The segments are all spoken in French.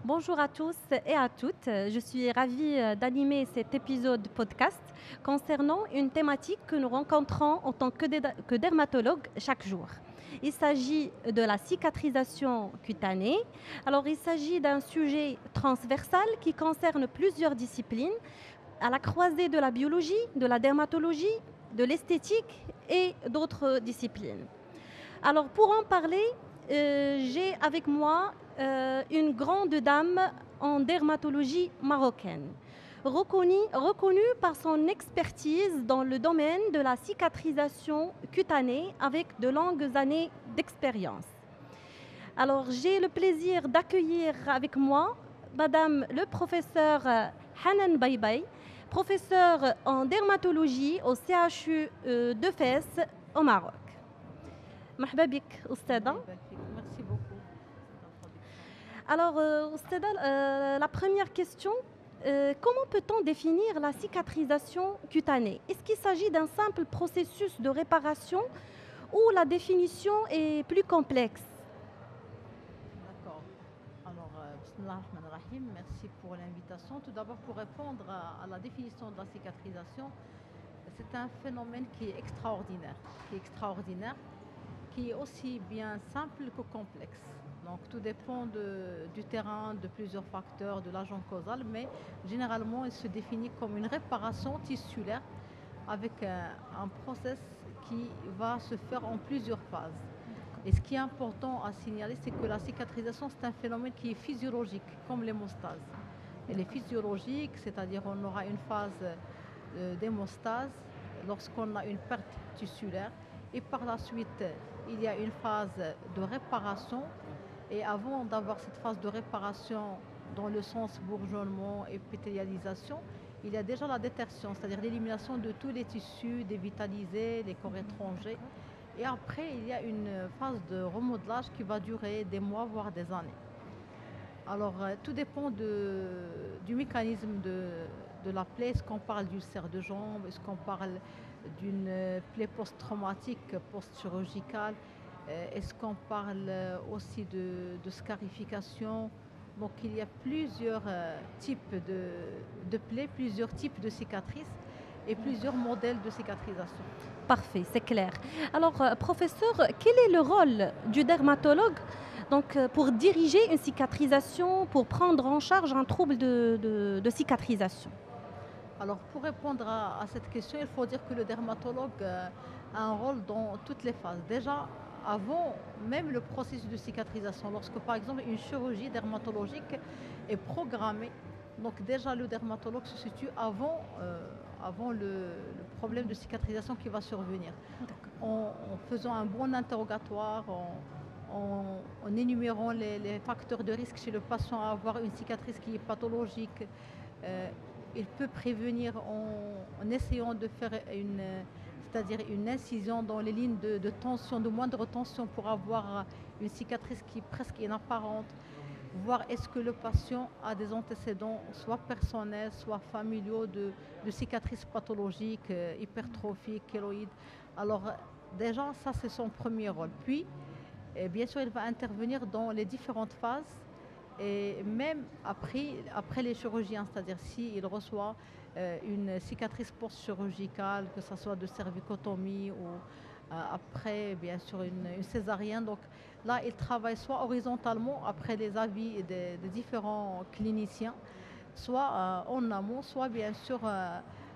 Bonjour à tous et à toutes. Je suis ravie d'animer cet épisode podcast concernant une thématique que nous rencontrons en tant que dermatologue chaque jour. Il s'agit de la cicatrisation cutanée. Alors, il s'agit d'un sujet transversal qui concerne plusieurs disciplines à la croisée de la biologie, de la dermatologie, de l'esthétique et d'autres disciplines. Alors, pour en parler, j'ai avec moi une grande dame en dermatologie marocaine, reconnue par son expertise dans le domaine de la cicatrisation cutanée avec de longues années d'expérience. Alors, j'ai le plaisir d'accueillir avec moi Madame le professeur Hanan Baybay, professeur en dermatologie au CHU de Fès au Maroc. مرحبا بك الله أستاذة. يبارك فيك ميرسي بوكو سيد الانtroduction. Alors, أستاذة, la première question, comment peut-on définir la cicatrisation cutanée? Est-ce qu'il s'agit d'un simple processus de réparation ou la définition est plus complexe? D'accord. Alors, Bismillah ar-Rahman ar-Rahim, merci pour l'invitation. Tout d'abord, pour répondre à la définition de la cicatrisation, c'est un phénomène qui est extraordinaire, qui est aussi bien simple que complexe. Donc tout dépend du terrain, de plusieurs facteurs, de l'agent causal, mais généralement il se définit comme une réparation tissulaire avec un process qui va se faire en plusieurs phases. Et ce qui est important à signaler, c'est que la cicatrisation, c'est un phénomène qui est physiologique, comme l'hémostase. Elle est physiologique, c'est-à-dire on aura une phase d'hémostase lorsqu'on a une perte tissulaire. Et par la suite, il y a une phase de réparation. Et avant d'avoir cette phase de réparation dans le sens bourgeonnement et épithélialisation, il y a déjà la détertion, c'est-à-dire l'élimination de tous les tissus dévitalisés, les corps étrangers. Et après, il y a une phase de remodelage qui va durer des mois, voire des années. Alors, tout dépend du mécanisme de la plaie. Est-ce qu'on parle d'ulcère de jambe? Est-ce qu'on parle d'une plaie post-traumatique, post-chirurgicale? Est-ce qu'on parle aussi de scarification? Donc, il y a plusieurs types de plaies, plusieurs types de cicatrices et plusieurs modèles de cicatrisation. Parfait, c'est clair. Alors, professeur, quel est le rôle du dermatologue donc, pour diriger une cicatrisation, pour prendre en charge un trouble de cicatrisation? Alors, pour répondre à cette question, il faut dire que le dermatologue a un rôle dans toutes les phases. Déjà, avant même le processus de cicatrisation, lorsque par exemple une chirurgie dermatologique est programmée, donc déjà le dermatologue se situe avant le problème de cicatrisation qui va survenir. En faisant un bon interrogatoire, en énumérant les facteurs de risque chez le patient à avoir une cicatrice qui est pathologique, euh, il peut prévenir en essayant de faire c'est-à-dire une incision dans les lignes de tension, de moindre tension pour avoir une cicatrice qui est presque inapparente, voir est-ce que le patient a des antécédents, soit personnels, soit familiaux, de cicatrices pathologiques, hypertrophiques, kéloïdes. Alors déjà, ça c'est son premier rôle. Puis, bien sûr, il va intervenir dans les différentes phases et même après les chirurgiens, c'est-à-dire s'il reçoit une cicatrice post-chirurgicale, que ce soit de cervicotomie ou après, bien sûr, une césarienne. Donc là, il travaille soit horizontalement après les avis des différents cliniciens, soit en amont, soit bien sûr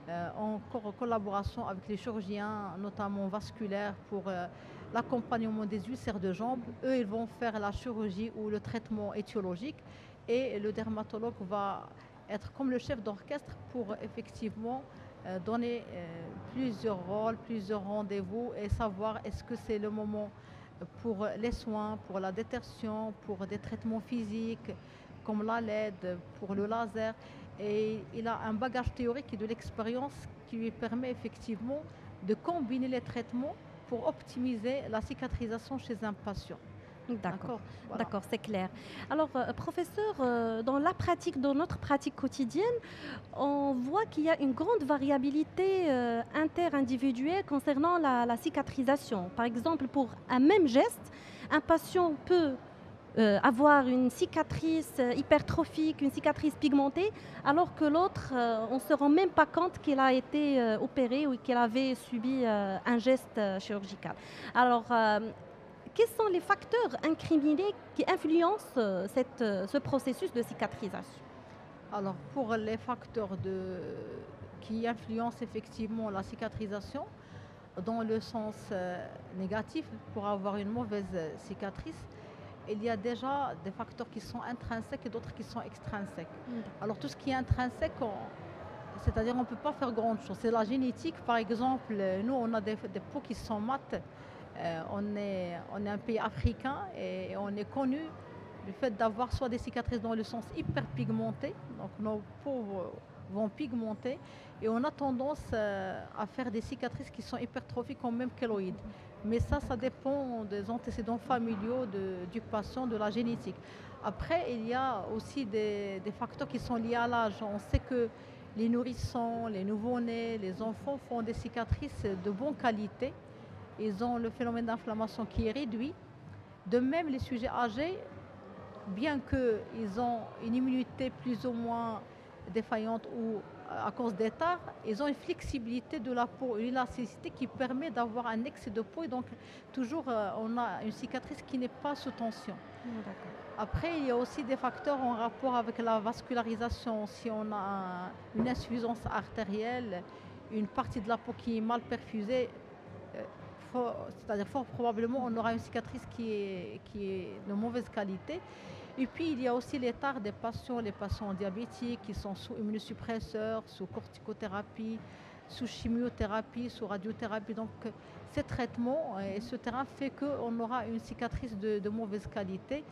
en collaboration avec les chirurgiens, notamment vasculaires, pour l'accompagnement des ulcères de jambes. Eux, ils vont faire la chirurgie ou le traitement étiologique et le dermatologue va être comme le chef d'orchestre pour effectivement donner plusieurs rôles, plusieurs rendez-vous et savoir est-ce que c'est le moment pour les soins, pour la détertion, pour des traitements physiques comme la LED, pour le laser. Et il a un bagage théorique et de l'expérience qui lui permet effectivement de combiner les traitements pour optimiser la cicatrisation chez un patient. D'accord, D'accord. Voilà. d'accord, c'est clair. Alors, professeur, dans notre pratique quotidienne, on voit qu'il y a une grande variabilité interindividuelle concernant la cicatrisation. Par exemple, pour un même geste, un patient peut avoir une cicatrice hypertrophique, une cicatrice pigmentée, alors que l'autre, on ne se rend même pas compte qu'il a été opéré ou qu'il avait subi un geste chirurgical. Alors, quels sont les facteurs incriminés qui influencent ce processus de cicatrisation? Alors, pour les facteurs qui influencent effectivement la cicatrisation, dans le sens négatif, pour avoir une mauvaise cicatrice, il y a déjà des facteurs qui sont intrinsèques et d'autres qui sont extrinsèques. Alors tout ce qui est intrinsèque, c'est-à-dire on ne peut pas faire grand-chose. C'est la génétique, par exemple, nous on a des peaux qui sont mates. On est un pays africain et on est connu du fait d'avoir soit des cicatrices dans le sens hyper pigmenté, donc nos peaux vont pigmenter, et on a tendance à faire des cicatrices qui sont hypertrophiques comme même kéloïdes. Mais ça dépend des antécédents familiaux du patient, de la génétique. Après, il y a aussi des facteurs qui sont liés à l'âge. On sait que les nourrissons, les nouveau-nés, les enfants font des cicatrices de bonne qualité. Ils ont le phénomène d'inflammation qui est réduit. De même, les sujets âgés, bien qu'ils ont une immunité plus ou moins défaillante ou à cause d'état, ils ont une flexibilité de la peau, une élasticité qui permet d'avoir un excès de peau et donc toujours on a une cicatrice qui n'est pas sous tension. Après, il y a aussi des facteurs en rapport avec la vascularisation. Si on a une insuffisance artérielle, une partie de la peau qui est mal perfusée, c'est-à-dire fort probablement on aura une cicatrice qui est de mauvaise qualité. Et puis il y a aussi l'état des patients, les patients diabétiques qui sont sous immunosuppresseurs, sous corticothérapie, sous chimiothérapie, sous radiothérapie. Donc ces traitements et ce terrain fait qu'on aura une cicatrice de mauvaise qualité.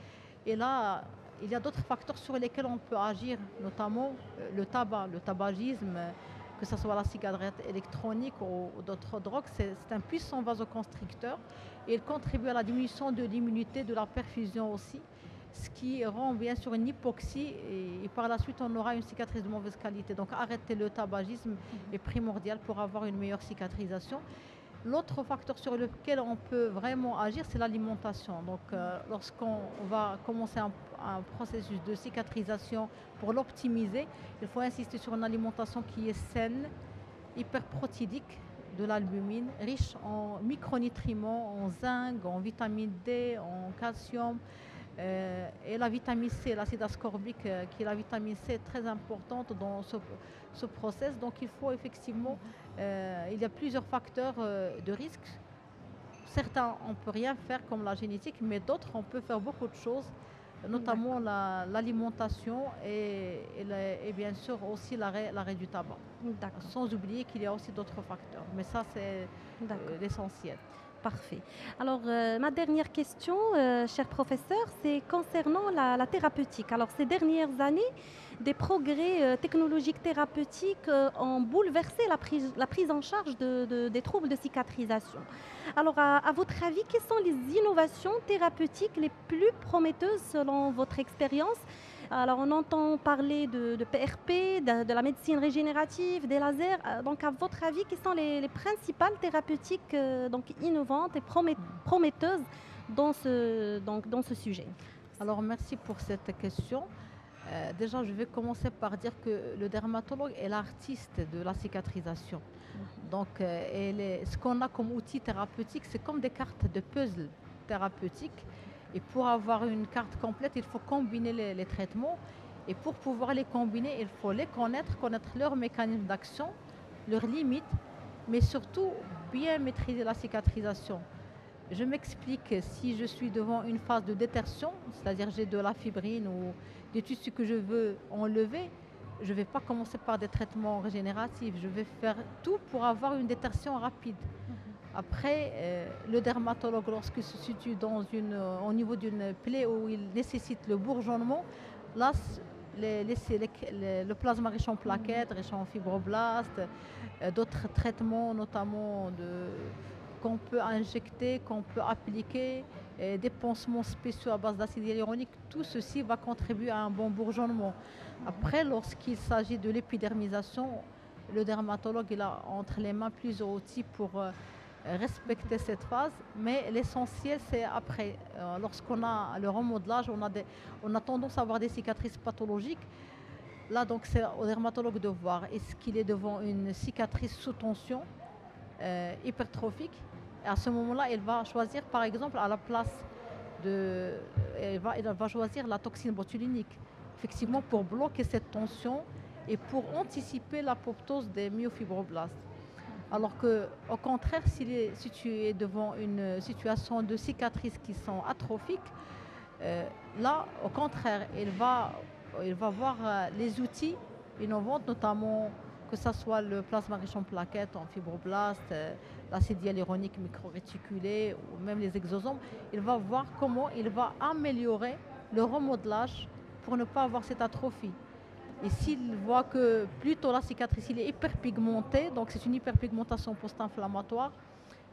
Et là, il y a d'autres facteurs sur lesquels on peut agir, notamment le tabac, le tabagisme, que ce soit la cigarette électronique ou d'autres drogues. C'est un puissant vasoconstricteur et il contribue à la diminution de l'immunité, de la perfusion aussi, ce qui rend bien sûr une hypoxie et par la suite on aura une cicatrice de mauvaise qualité. Donc arrêter le tabagisme est primordial pour avoir une meilleure cicatrisation. L'autre facteur sur lequel on peut vraiment agir, c'est l'alimentation. Donc lorsqu'on va commencer un processus de cicatrisation, pour l'optimiser, il faut insister sur une alimentation qui est saine, hyperprotidique, de l'albumine, riche en micronutriments, en zinc, en vitamine D, en calcium. Et la vitamine C, l'acide ascorbique, qui est la vitamine C, est très importante dans ce process. Donc il faut effectivement, il y a plusieurs facteurs de risque. Certains, on ne peut rien faire comme la génétique, mais d'autres, on peut faire beaucoup de choses, notamment l'alimentation et bien sûr aussi l'arrêt du tabac. Sans oublier qu'il y a aussi d'autres facteurs. Mais ça, c'est l'essentiel. Parfait. Alors, ma dernière question, cher professeur, c'est concernant la thérapeutique. Alors, ces dernières années, des progrès technologiques thérapeutiques ont bouleversé la prise en charge des troubles de cicatrisation. Alors, à votre avis, quelles sont les innovations thérapeutiques les plus prometteuses selon votre expérience? Alors, on entend parler de PRP, de la médecine régénérative, des lasers. Donc, à votre avis, quelles sont les principales thérapeutiques donc innovantes et prometteuses dans ce sujet? Alors, merci pour cette question. Déjà, je vais commencer par dire que le dermatologue est l'artiste de la cicatrisation. Donc, ce qu'on a comme outil thérapeutique, c'est comme des cartes de puzzle thérapeutiques. Et pour avoir une carte complète, il faut combiner les traitements. Et pour pouvoir les combiner, il faut les connaître leur mécanisme d'action, leurs limites, mais surtout bien maîtriser la cicatrisation. Je m'explique, si je suis devant une phase de détertion, c'est-à-dire j'ai de la fibrine ou des tissus que je veux enlever, je ne vais pas commencer par des traitements régénératifs. Je vais faire tout pour avoir une détertion rapide. Après, le dermatologue, lorsqu'il se situe au niveau d'une plaie où il nécessite le bourgeonnement, là, le plasma riche en plaquettes, riche en fibroblastes, d'autres traitements, notamment qu'on peut injecter, qu'on peut appliquer, des pansements spéciaux à base d'acide hyaluronique, tout ceci va contribuer à un bon bourgeonnement. Après, lorsqu'il s'agit de l'épidermisation, le dermatologue il a entre les mains plusieurs outils pour respecter cette phase, mais l'essentiel c'est après. Lorsqu'on a le remodelage, on a tendance à avoir des cicatrices pathologiques. Là, donc, c'est au dermatologue de voir est-ce qu'il est devant une cicatrice sous tension hypertrophique. Et à ce moment-là, il va choisir, par exemple, à la place de... il va choisir la toxine botuliниque, effectivement, pour bloquer cette tension et pour anticiper l'apoptose des myofibroblastes. Alors que, au contraire, si tu es devant une situation de cicatrices qui sont atrophiques, là, au contraire, il va voir les outils innovants, notamment que ce soit le plasma riche en plaquettes, en fibroblastes, l'acide hyaluronique microréticulé ou même les exosomes. Il va voir comment il va améliorer le remodelage pour ne pas avoir cette atrophie. Et s'il voit que plutôt la cicatrice il est hyperpigmentée, donc c'est une hyperpigmentation post-inflammatoire,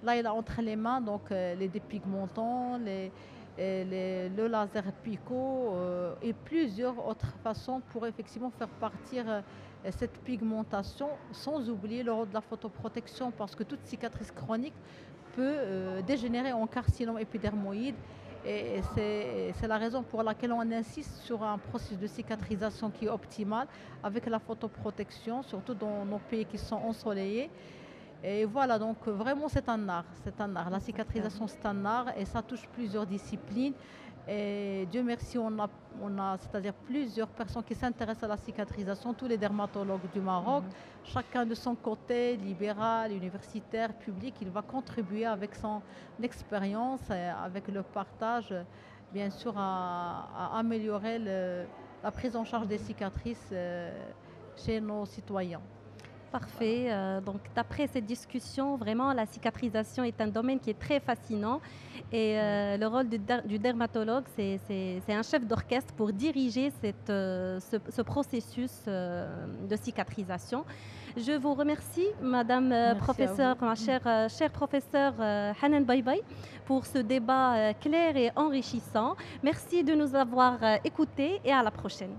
là il a entre les mains donc, les dépigmentants, le laser picot et plusieurs autres façons pour effectivement faire partir cette pigmentation, sans oublier le rôle de la photoprotection, parce que toute cicatrice chronique peut dégénérer en carcinome épidermoïde. Et c'est la raison pour laquelle on insiste sur un processus de cicatrisation qui est optimal avec la photoprotection, surtout dans nos pays qui sont ensoleillés. Et voilà, donc vraiment c'est un art, c'est un art. La cicatrisation c'est un art et ça touche plusieurs disciplines. Et Dieu merci, on a c'est-à-dire plusieurs personnes qui s'intéressent à la cicatrisation, tous les dermatologues du Maroc, chacun de son côté, libéral, universitaire, public, il va contribuer avec son expérience, et avec le partage, bien sûr, à améliorer la prise en charge des cicatrices chez nos citoyens. Parfait. Donc, d'après cette discussion, vraiment, la cicatrisation est un domaine qui est très fascinant. Et le rôle du dermatologue, c'est un chef d'orchestre pour diriger ce processus de cicatrisation. Je vous remercie, Madame professeure, ma chère professeure Hanan Baybay, pour ce débat clair et enrichissant. Merci de nous avoir écoutés et à la prochaine.